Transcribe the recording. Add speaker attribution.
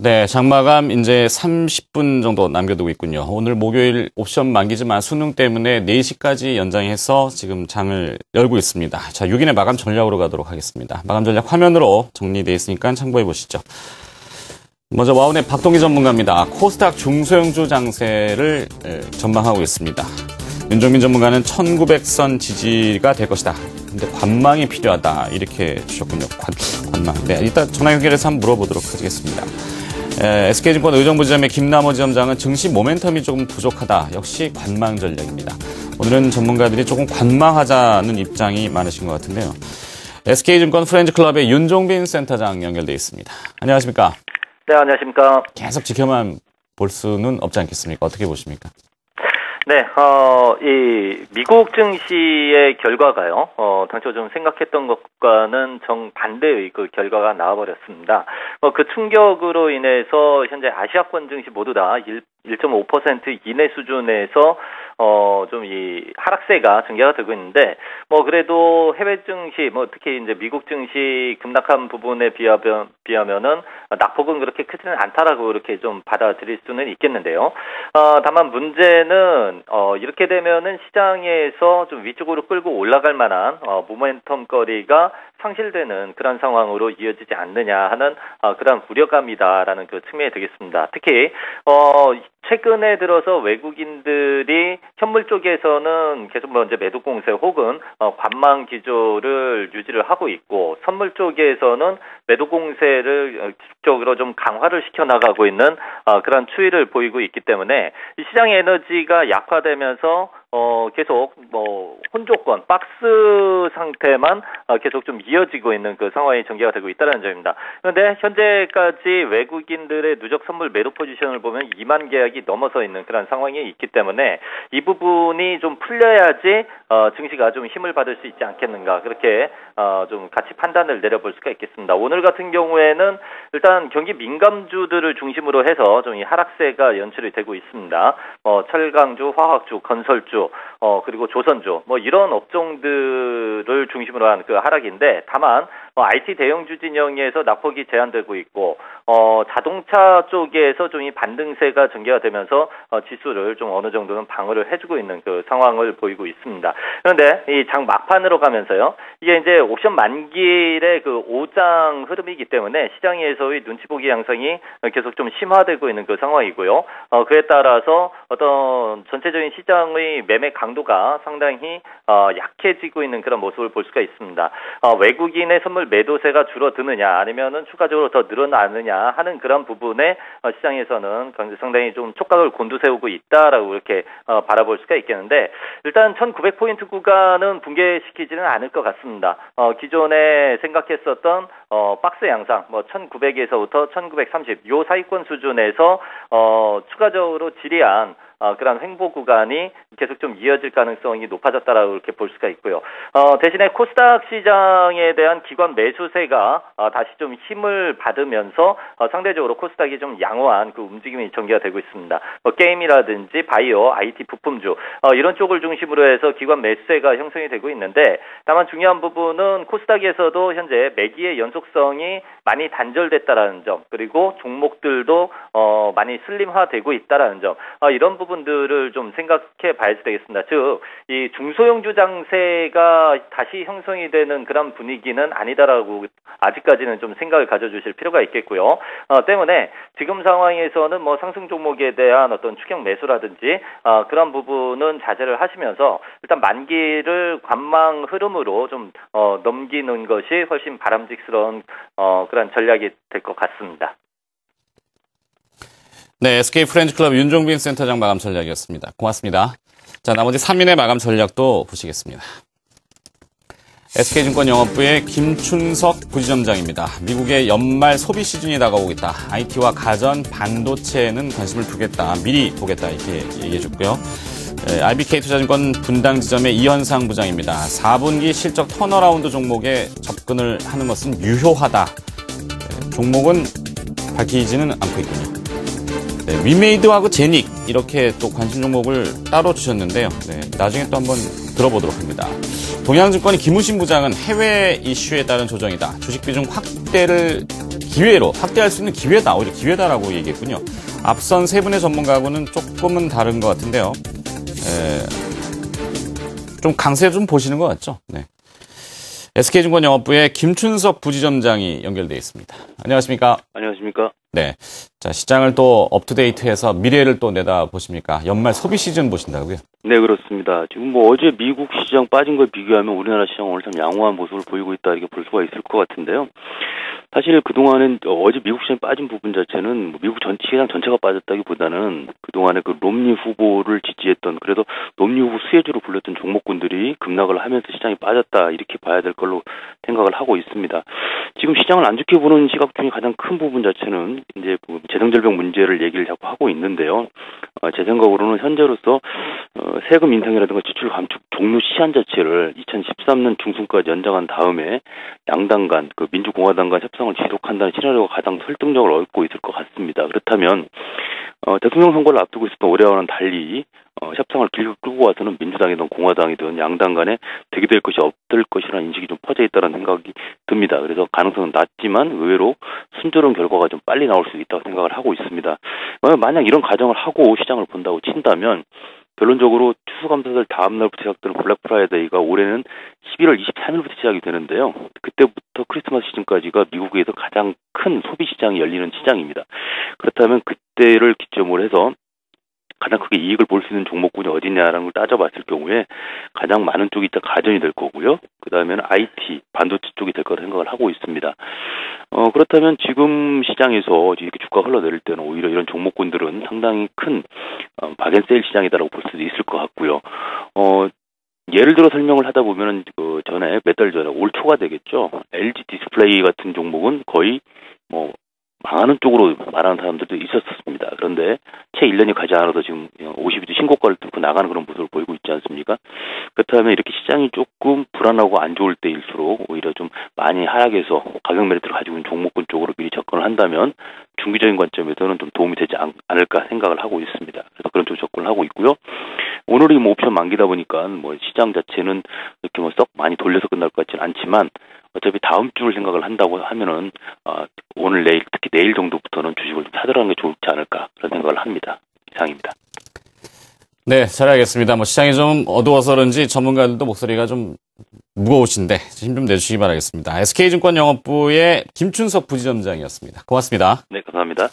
Speaker 1: 네, 장마감 이제 30분 정도 남겨두고 있군요. 오늘 목요일 옵션 만기지만 수능 때문에 4시까지 연장해서 지금 장을 열고 있습니다. 자, 6인의 마감 전략으로 가도록 하겠습니다. 마감 전략 화면으로 정리되어 있으니까 참고해 보시죠. 먼저 와운의 박동기 전문가입니다. 코스닥 중소형주 장세를 전망하고 있습니다. 윤종민 전문가는 1900선 지지가 될 것이다. 근데 관망이 필요하다. 이렇게 주셨군요. 관망. 네, 이따 전화 연결해서 한번 물어보도록 하겠습니다. SK증권 의정부 지점의 김남호 지점장은 증시 모멘텀이 조금 부족하다. 역시 관망 전략입니다. 오늘은 전문가들이 조금 관망하자는 입장이 많으신 것 같은데요. SK증권 프렌즈클럽의 윤종빈 센터장 연결돼 있습니다. 안녕하십니까?
Speaker 2: 네, 안녕하십니까?
Speaker 1: 계속 지켜만 볼 수는 없지 않겠습니까? 어떻게 보십니까?
Speaker 2: 네, 이 미국 증시의 결과가요, 당초 좀 생각했던 것과는 정반대의 그 결과가 나와버렸습니다. 그 충격으로 인해서 현재 아시아권 증시 모두 다 1.5% 이내 수준에서 좀 이 하락세가 전개가 되고 있는데, 그래도 해외 증시, 특히 이제 미국 증시 급락한 부분에 비하면은 낙폭은 그렇게 크지는 않다라고 이렇게 좀 받아들일 수는 있겠는데요. 다만 문제는, 이렇게 되면은 시장에서 좀 위쪽으로 끌고 올라갈 만한, 모멘텀 거리가 상실되는 그런 상황으로 이어지지 않느냐 하는, 그런 우려감이다라는 그 측면이 되겠습니다. 특히, 최근에 들어서 외국인들이 현물 쪽에서는 계속 이제 매도 공세 혹은 관망 기조를 유지를 하고 있고, 선물 쪽에서는 매도 공세를 적극적으로 좀 강화를 시켜 나가고 있는 그런 추이를 보이고 있기 때문에 이 시장의 에너지가 약화되면서 계속 혼조권, 박스 상태만 계속 좀 이어지고 있는 그 상황이 전개가 되고 있다는 점입니다. 그런데 현재까지 외국인들의 누적 선물 매도 포지션을 보면 2만 계약이 넘어서 있는 그런 상황이 있기 때문에 이 부분이 좀 풀려야지 증시가 좀 힘을 받을 수 있지 않겠는가, 그렇게 좀 같이 판단을 내려볼 수가 있겠습니다. 오늘 같은 경우에는 일단 경기 민감주들을 중심으로 해서 좀 이 하락세가 연출이 되고 있습니다. 철강주, 화학주, 건설주, 그리고 조선주, 이런 업종들을 중심으로 한 그 하락인데, 다만 IT 대형주 진영에서 낙폭이 제한되고 있고, 자동차 쪽에서 좀 이 반등세가 전개가 되면서 지수를 좀 어느 정도는 방어를 해주고 있는 그 상황을 보이고 있습니다. 그런데 이 장 막판으로 가면서요, 이게 이제 옵션 만기일의 그 5장 흐름이기 때문에 시장에서의 눈치 보기 양상이 계속 좀 심화되고 있는 그 상황이고요. 그에 따라서 어떤 전체적인 시장의 매매 강도가 상당히 약해지고 있는 그런 모습을 볼 수가 있습니다. 외국인의 선물 매도세가 줄어드느냐 아니면은 추가적으로 더 늘어나느냐 하는 그런 부분에 시장에서는 상당히 좀 촉각을 곤두세우고 있다라고 이렇게 바라볼 수가 있겠는데, 일단 1900포인트 구간은 붕괴시키지는 않을 것 같습니다. 기존에 생각했었던 박스 양상 1900에서부터 1930 요 사이권 수준에서 추가적으로 지리한 그런 횡보 구간이 계속 좀 이어질 가능성이 높아졌다라고 이렇게 볼 수가 있고요. 대신에 코스닥 시장에 대한 기관 매수세가 다시 좀 힘을 받으면서 상대적으로 코스닥이 좀 양호한 그 움직임이 전개가 되고 있습니다. 게임이라든지 바이오, IT 부품주 이런 쪽을 중심으로 해서 기관 매수세가 형성이 되고 있는데, 다만 중요한 부분은 코스닥에서도 현재 매기의 연속성이 많이 단절됐다라는 점, 그리고 종목들도 많이 슬림화되고 있다라는 점, 이런 부분들을 좀 생각해 봐야 되겠습니다. 즉, 이 중소형주 장세가 다시 형성이 되는 그런 분위기는 아니다라고 아직까지는 좀 생각을 가져주실 필요가 있겠고요. 때문에 지금 상황에서는 상승 종목에 대한 어떤 추격 매수라든지 그런 부분은 자제를 하시면서 일단 만기를 관망 흐름으로 좀 넘기는 것이 훨씬 바람직스러운 그런 전략이 될 것 같습니다.
Speaker 1: 네, SK 프렌즈클럽 윤종빈 센터장 마감 전략이었습니다. 고맙습니다. 자, 나머지 3인의 마감 전략도 보시겠습니다. SK증권 영업부의 김춘석 부지점장입니다. 미국의 연말 소비 시즌이 다가오고 있다. IT와 가전, 반도체에는 관심을 두겠다. 미리 보겠다. 이렇게 얘기해줬고요. RBK 투자증권 분당 지점의 이현상 부장입니다. 4분기 실적 턴어라운드 종목에 접근을 하는 것은 유효하다. 종목은 밝히지는 않고 있군요. 네, 위메이드하고 제닉 이렇게 또 관심 종목을 따로 주셨는데요. 네, 나중에 또 한번 들어보도록 합니다. 동양증권이 김우신 부장은 해외 이슈에 따른 조정이다. 주식 비중 확대를 기회로 확대할 수 있는 기회다. 오히려 기회다라고 얘기했군요. 앞선 세 분의 전문가하고는 조금은 다른 것 같은데요. 좀 강세 좀 보시는 것 같죠? 네. SK증권 영업부의 김춘석 부지점장이 연결돼 있습니다. 안녕하십니까?
Speaker 3: 안녕하십니까?
Speaker 1: 네. 자, 시장을 또 업투데이트해서 미래를 또 내다보십니까? 연말 소비 시즌 보신다고요?
Speaker 3: 네, 그렇습니다. 지금 어제 미국 시장 빠진 걸 비교하면 우리나라 시장 오늘 참 양호한 모습을 보이고 있다 이렇게 볼 수가 있을 것 같은데요. 사실 그동안은 어제 미국 시장이 빠진 부분 자체는 미국 시장 전체가 빠졌다기보다는 그동안에 그 롬니 후보를 지지했던 그래도 롬니 후보 수혜주로 불렸던 종목군들이 급락을 하면서 시장이 빠졌다 이렇게 봐야 될 걸로 생각을 하고 있습니다. 지금 시장을 안 좋게 보는 시각 중에 가장 큰 부분 자체는 이제 재정절벽 문제를 얘기를 자꾸 하고 있는데요. 제 생각으로는 현재로서 세금 인상이라든가 지출 감축 종료 시한 자체를 2013년 중순까지 연장한 다음에 양당 간, 민주공화당 간 협상을 지속한다는 시나리오가 가장 설득력을 얻고 있을 것 같습니다. 그렇다면 대통령 선거를 앞두고 있었던 올해와는 달리 협상을 길게 끌고 와서는 민주당이든 공화당이든 양당 간에 되게 될 것이 없을 것이라는 인식이 좀 퍼져 있다는 생각이 듭니다. 그래서 가능성은 낮지만 의외로 순조로운 결과가 좀 빨리 나올 수 있다고 생각을 하고 있습니다. 만약 이런 가정을 하고 시장을 본다고 친다면 결론적으로 추수감사절 다음 날부터 시작되는 블랙 프라이데이가 올해는 11월 23일부터 시작이 되는데요. 그때부터 크리스마스 시즌까지가 미국에서 가장 큰 소비 시장이 열리는 시장입니다. 그렇다면 그때를 기점으로 해서 가장 크게 이익을 볼 수 있는 종목군이 어디냐라는 걸 따져봤을 경우에 가장 많은 쪽이 일단 가전이 될 거고요. 그 다음에는 IT, 반도체 쪽이 될 거라 생각을 하고 있습니다. 그렇다면 지금 시장에서 이렇게 주가 흘러내릴 때는 오히려 이런 종목군들은 상당히 큰 박앤세일 시장이다라고 볼 수도 있을 것 같고요. 예를 들어 설명을 하다 보면은 전에 몇 달 전에 올 초가 되겠죠. LG 디스플레이 같은 종목은 거의 망하는 쪽으로 말하는 사람들도 있었습니다. 그런데 채 1년이 가지 않아도 지금 52주 신고가를 뚫고 나가는 그런 모습을 보이고 있지 않습니까? 그렇다면 이렇게 시장이 조금 불안하고 안 좋을 때일수록 오히려 좀 많이 하락해서 가격 메리트를 가지고 있는 종목군 쪽으로 미리 접근을 한다면 중기적인 관점에서는 좀 도움이 되지 않을까 생각을 하고 있습니다. 그래서 그런 쪽으로 접근을 하고 있고요. 오늘이 옵션 만기다 보니까 시장 자체는 이렇게 썩 많이 돌려서 끝날 것 같지는 않지만 어차피 다음 주를 생각을 한다고 하면은 오늘 내일 특히 내일 정도부터는 주식을 좀 사들어가는 게 좋지 않을까 그런 생각을 합니다. 이상입니다.
Speaker 1: 네, 잘 알겠습니다. 시장이 좀 어두워서 그런지 전문가들도 목소리가 좀 무거우신데 힘 좀 내주시기 바라겠습니다. SK증권 영업부의 김춘석 부지점장이었습니다. 고맙습니다.
Speaker 3: 네, 감사합니다.